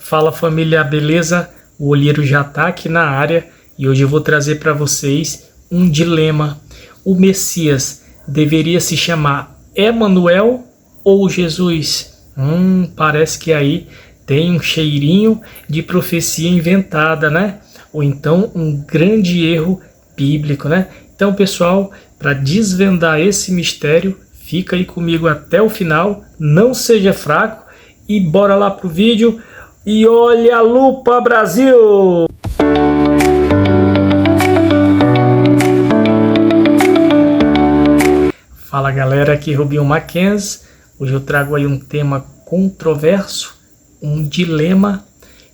Fala família, beleza? O Olheiro já está aqui na área e hoje eu vou trazer para vocês um dilema. O Messias deveria se chamar Emanuel ou Jesus? Parece que aí tem um cheirinho de profecia inventada, né? Ou então um grande erro bíblico, né? Então, pessoal, para desvendar esse mistério, fica aí comigo até o final, não seja fraco e bora lá pro vídeo. E olha a lupa, Brasil! Fala galera, aqui é Rubinho Mackenzie. Hoje eu trago aí um tema controverso, um dilema,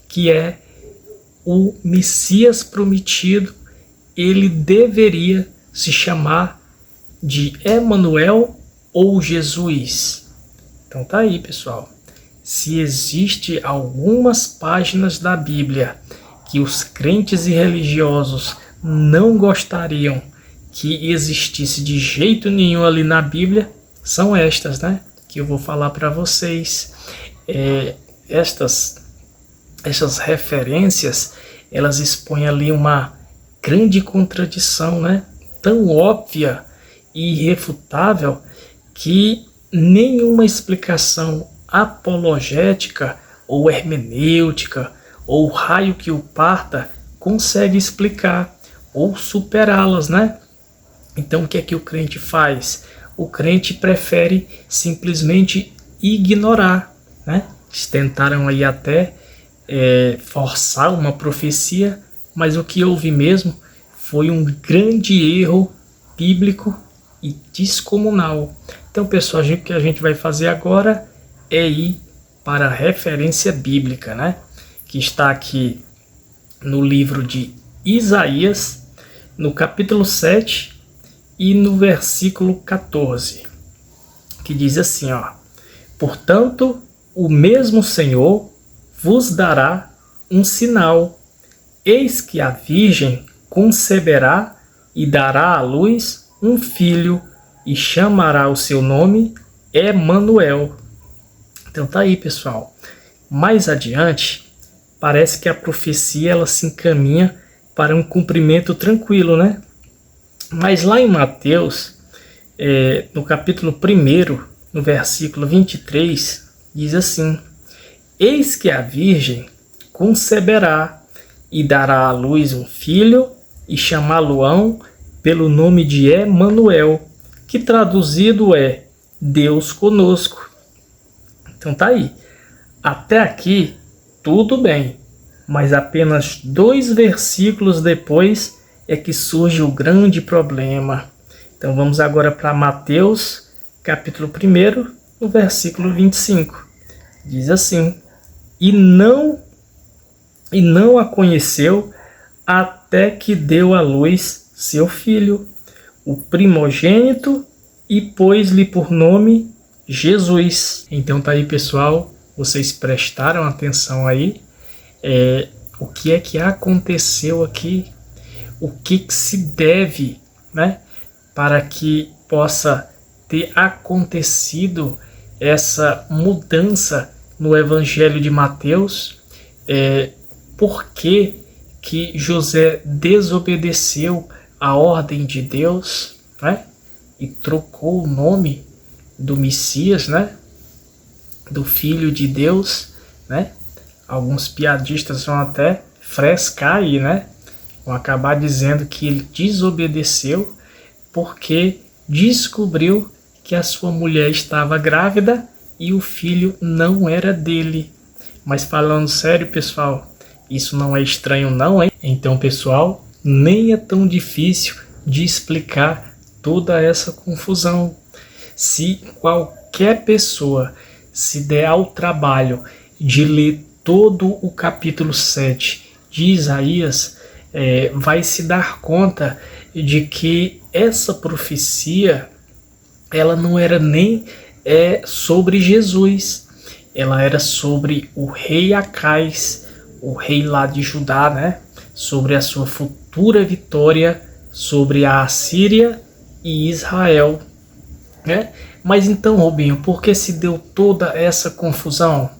que é o Messias prometido. Ele deveria se chamar de Emanuel ou Jesus? Então tá aí, pessoal. Se existe algumas páginas da Bíblia que os crentes e religiosos não gostariam que existisse de jeito nenhum ali na Bíblia, são estas, né? Que eu vou falar para vocês. Essas referências, elas expõem ali uma grande contradição, né? Tão óbvia e irrefutável que nenhuma explicação apologética ou hermenêutica ou raio que o parta consegue explicar ou superá-las, né? Então o que é que o crente faz? O crente prefere simplesmente ignorar, né? Eles tentaram aí até forçar uma profecia, mas o que houve mesmo foi um grande erro bíblico e descomunal. Então, pessoal, o que a gente vai fazer agora é ir para a referência bíblica, né? Que está aqui no livro de Isaías, no capítulo 7 e no versículo 14, que diz assim, ó: Portanto, o mesmo Senhor vos dará um sinal. Eis que a virgem conceberá e dará à luz um filho e chamará o seu nome Emanuel. Então tá aí, pessoal. Mais adiante, parece que a profecia ela se encaminha para um cumprimento tranquilo, né? Mas lá em Mateus, no capítulo 1, no versículo 23, diz assim: Eis que a virgem conceberá e dará à luz um filho e chamá-lo-ão pelo nome de Emanuel, que traduzido é Deus conosco. Então tá aí. Até aqui tudo bem, mas apenas 2 versículos depois é que surge o grande problema. Então vamos agora para Mateus, capítulo 1, no versículo 25. Diz assim: E não a conheceu até que deu à luz seu filho, o primogênito, e pôs-lhe por nome Jesus. Então tá aí, pessoal, vocês prestaram atenção aí, o que é que aconteceu aqui, o que se deve, né, para que possa ter acontecido essa mudança no Evangelho de Mateus. Por que José desobedeceu a ordem de Deus, né, e trocou o nome do Messias, né, do Filho de Deus, né? Alguns piadistas vão até frescar aí, né? Vão acabar dizendo que ele desobedeceu porque descobriu que a sua mulher estava grávida e o filho não era dele. Mas falando sério, pessoal, isso não é estranho não, hein? Então, pessoal, nem é tão difícil de explicar toda essa confusão. Se qualquer pessoa se der ao trabalho de ler todo o capítulo 7 de Isaías, vai se dar conta de que essa profecia ela não era nem sobre Jesus, ela era sobre o rei Acais, o rei lá de Judá, né? Sobre a sua futura vitória sobre a Assíria e Israel, né? Mas então, Rubinho, por que se deu toda essa confusão?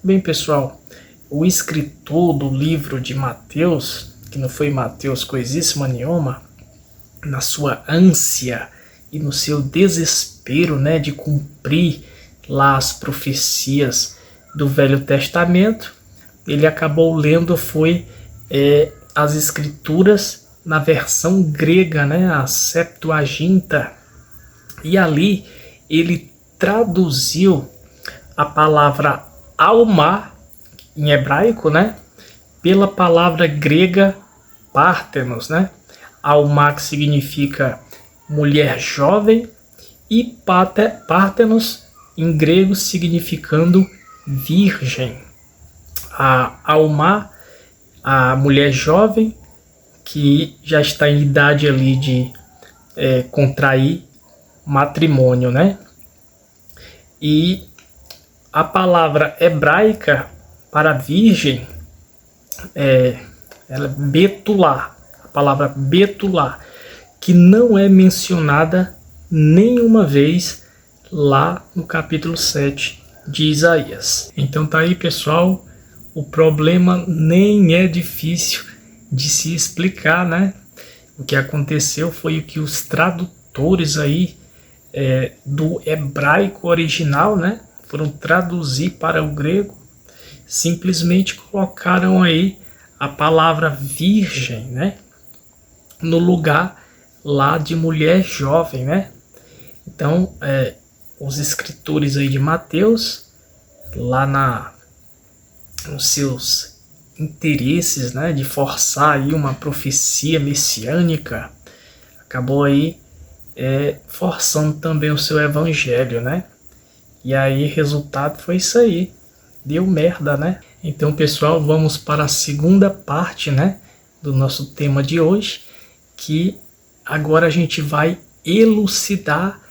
Bem, pessoal, o escritor do livro de Mateus, que não foi Mateus coisíssima nenhuma, na sua ânsia e no seu desespero, né, de cumprir lá as profecias do Velho Testamento, ele acabou lendo as escrituras na versão grega, né, a Septuaginta, e ali ele traduziu a palavra alma em hebraico, né, pela palavra grega Pártenos, né? Alma, que significa mulher jovem, e Pártenos em grego significando virgem. A Alma, a mulher jovem que já está em idade ali de contrair matrimônio, né? E a palavra hebraica para virgem ela é betulá, a palavra betulá, que não é mencionada nenhuma vez lá no capítulo 7 de Isaías. Então tá aí, pessoal, o problema nem é difícil de se explicar, né? O que aconteceu foi o que os tradutores aí do hebraico original, né, foram traduzir para o grego, simplesmente colocaram aí a palavra virgem, né, no lugar lá de mulher jovem, né? Então, os escritores aí de Mateus, lá nos seus interesses, né, de forçar aí uma profecia messiânica, acabou aí forçando também o seu evangelho, né? E aí, resultado foi isso aí. Deu merda, né? Então, pessoal, vamos para a segunda parte, né, do nosso tema de hoje, que agora a gente vai elucidar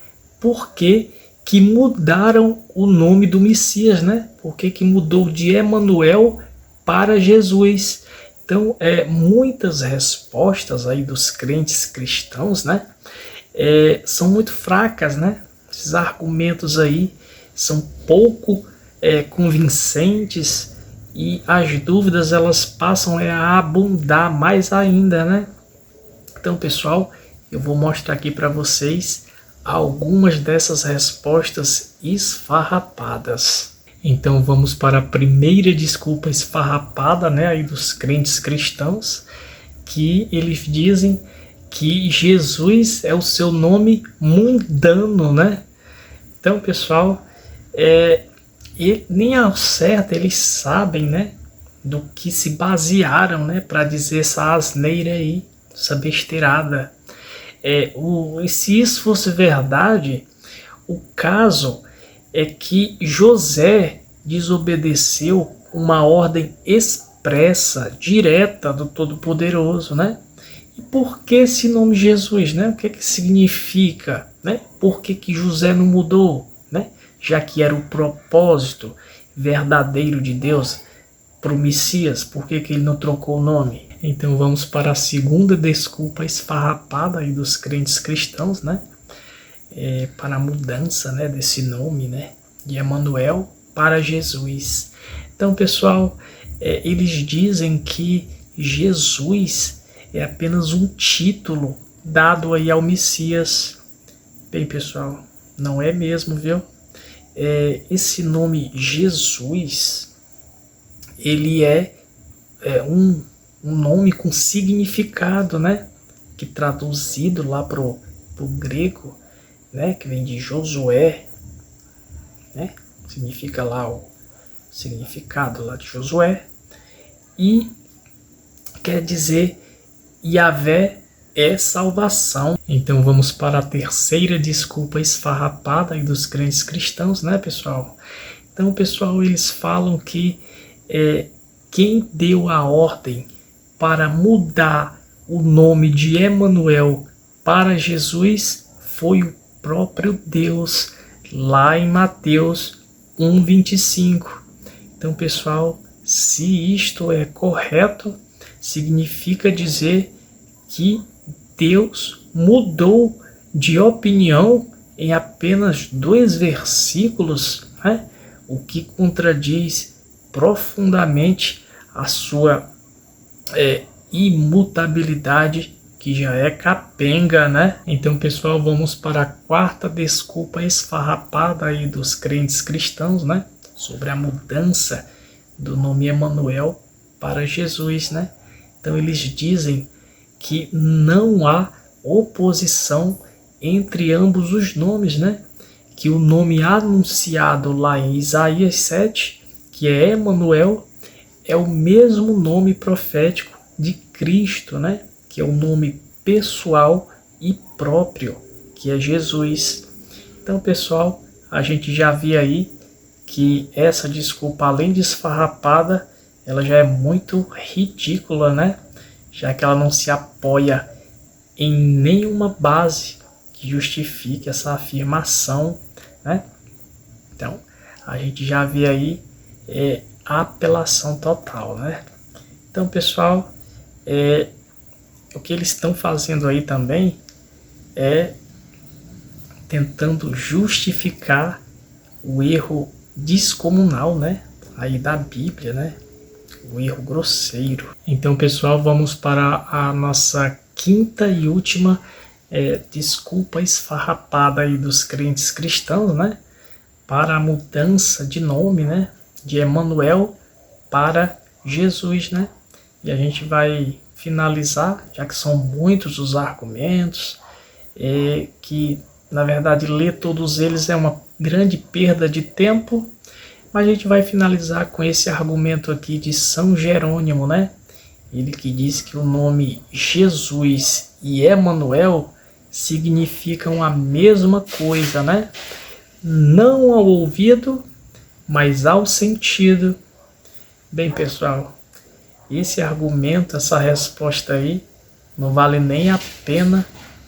por que mudaram o nome do Messias, né? Por que mudou de Emanuel para Jesus. Então, muitas respostas aí dos crentes cristãos, né, são muito fracas, né? Esses argumentos aí são pouco convincentes, e as dúvidas elas passam a abundar mais ainda, né? Então, pessoal, eu vou mostrar aqui para vocês algumas dessas respostas esfarrapadas. Então vamos para a primeira desculpa esfarrapada, né, aí dos crentes cristãos, que eles dizem que Jesus é o seu nome mundano, né? Então, pessoal, nem ao certo eles sabem, né, do que se basearam, né, para dizer essa asneira aí, essa besteirada. E se isso fosse verdade, o caso é que José desobedeceu uma ordem expressa, direta do Todo-Poderoso, né? E por que esse nome Jesus, né? O que significa, né? Por que José não mudou, né? Já que era o propósito verdadeiro de Deus para o Messias, por que ele não trocou o nome? Então vamos para a segunda desculpa esfarrapada aí dos crentes cristãos, né? Para a mudança, né, desse nome, né, de Emanuel para Jesus. Então, pessoal, eles dizem que Jesus é apenas um título dado aí ao Messias. Bem, pessoal, não é mesmo, viu? Esse nome Jesus, ele um nome com significado, né? Que traduzido lá pro grego, né? Que vem de Josué, né? Significa lá o significado lá de Josué, e quer dizer Yahvé é salvação. Então vamos para a terceira desculpa esfarrapada aí dos crentes cristãos, né, pessoal? Então, pessoal, eles falam que quem deu a ordem para mudar o nome de Emanuel para Jesus foi o próprio Deus, lá em Mateus 1:25. Então, pessoal, se isto é correto, significa dizer que Deus mudou de opinião em apenas 2 versículos, né? O que contradiz profundamente a sua imutabilidade, que já é capenga, né? Então, pessoal, vamos para a quarta desculpa esfarrapada aí dos crentes cristãos, né? Sobre a mudança do nome Emanuel para Jesus, né? Então, eles dizem que não há oposição entre ambos os nomes, né? Que o nome anunciado lá em Isaías 7, que é Emanuel, é o mesmo nome profético de Cristo, né? Que é o nome pessoal e próprio, que é Jesus. Então, pessoal, a gente já vê aí que essa desculpa, além de esfarrapada, ela já é muito ridícula, né? Já que ela não se apoia em nenhuma base que justifique essa afirmação, né? Então, a gente já vê aí apelação total, né? Então, pessoal, o que eles estão fazendo aí também é tentando justificar o erro descomunal, né? Aí da Bíblia, né? O erro grosseiro. Então, pessoal, vamos para a nossa quinta e última desculpa esfarrapada aí dos crentes cristãos, né? Para a mudança de nome, né? De Emanuel para Jesus, né? E a gente vai finalizar, já que são muitos os argumentos, que na verdade ler todos eles é uma grande perda de tempo, mas a gente vai finalizar com esse argumento aqui de São Jerônimo, né? Ele que diz que o nome Jesus e Emanuel significam a mesma coisa, né? Não ao ouvido, mas ao sentido. Bem, pessoal, esse argumento, essa resposta aí, não vale nem a pena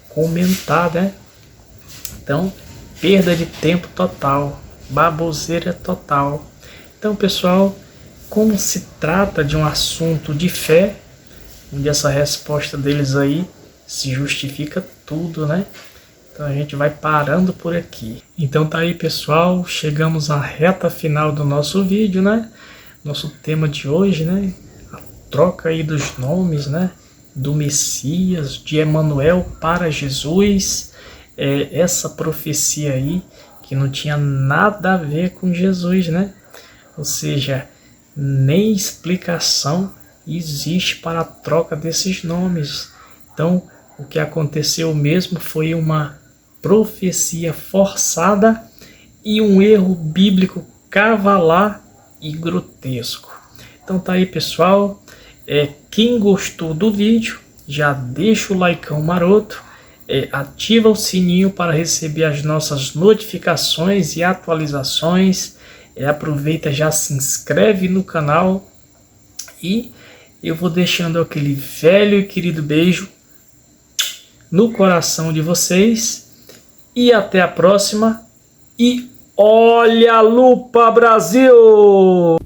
comentar, né? Então, perda de tempo total, baboseira total. Então, pessoal, como se trata de um assunto de fé, onde essa resposta deles aí se justifica tudo, né? Então a gente vai parando por aqui. Então tá aí, pessoal, chegamos à reta final do nosso vídeo, né? Nosso tema de hoje, né? A troca aí dos nomes, né? Do Messias, de Emanuel para Jesus. Essa profecia aí que não tinha nada a ver com Jesus, né? Ou seja, nem explicação existe para a troca desses nomes. Então, o que aconteceu mesmo foi uma profecia forçada e um erro bíblico cavalar e grotesco. Então tá aí, pessoal. Quem gostou do vídeo, já deixa o likeão maroto, ativa o sininho para receber as nossas notificações e atualizações. Aproveita, já se inscreve no canal e eu vou deixando aquele velho e querido beijo no coração de vocês. E até a próxima. E olha a lupa, Brasil!